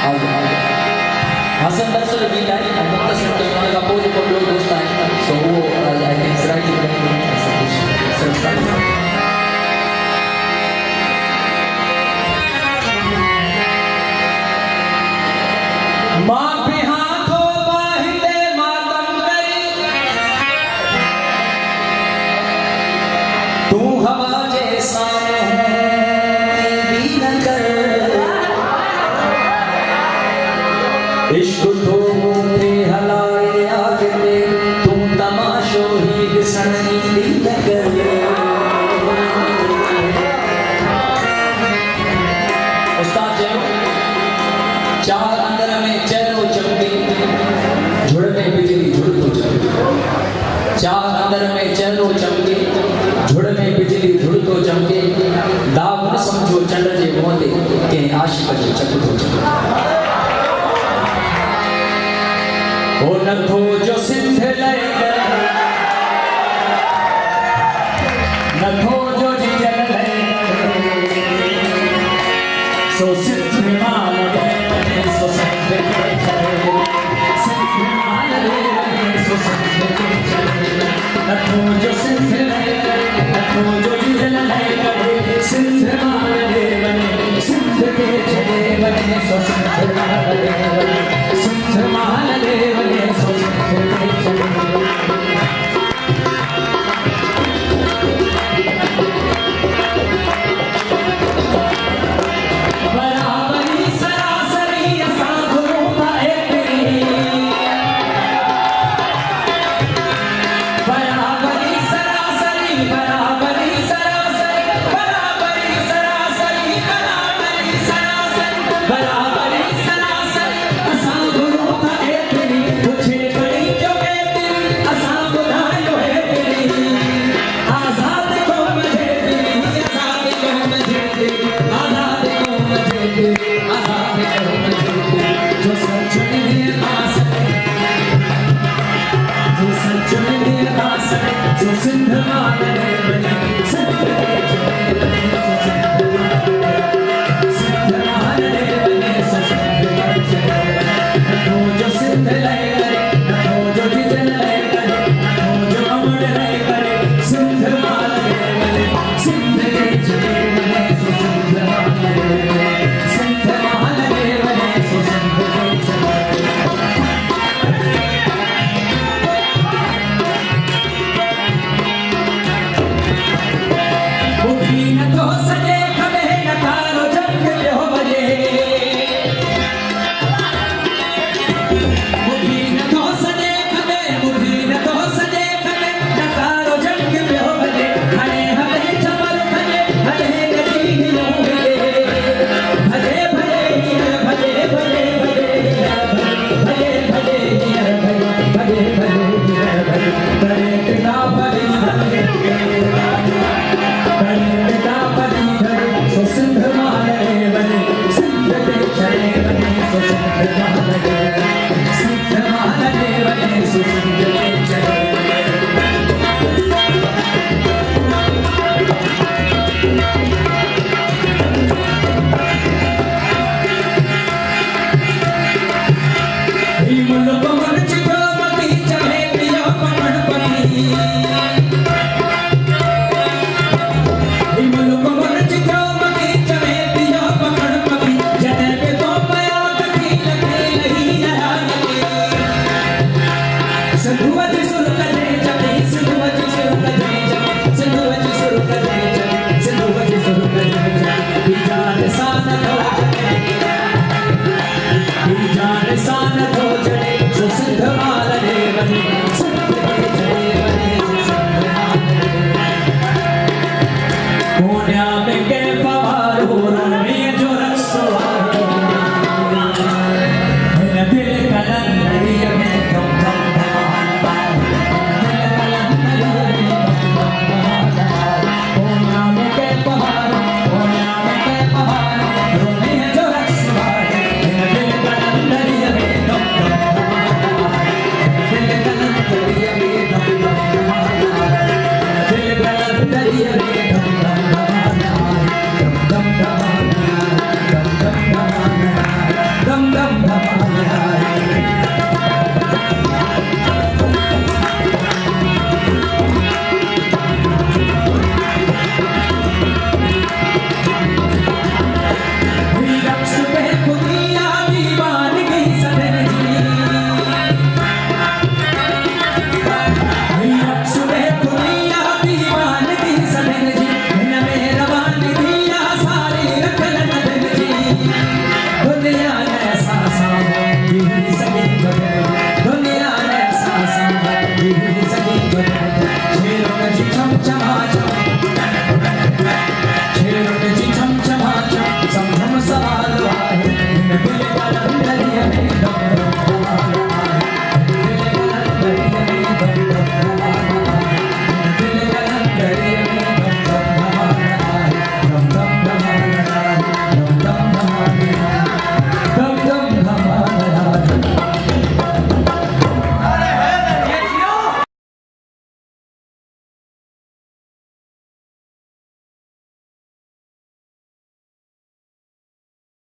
Hasan Basri bilang, "Aku senang dengan kamu di pondok Ustaz." So I can try to bring in माँ पे हाथों बाहिते मातम करी तू हवा जैसा भी न कर इश्क तो मुझे हलाए आगे तू तमाशो ही दिसनी भी न कर उस्ताद जय चार अंदर में चलो चमके झुड़ में बिजली झुड़ तो चमके चार अंदर में चलो चमके झुड़ में बिजली झुड़ तो चमके दाव न समझो चंड जे मोहते के आशिक जो चक तो चमके ओ नथो जो सिंध लय नथो जो जियल लय सो सिंध मान Just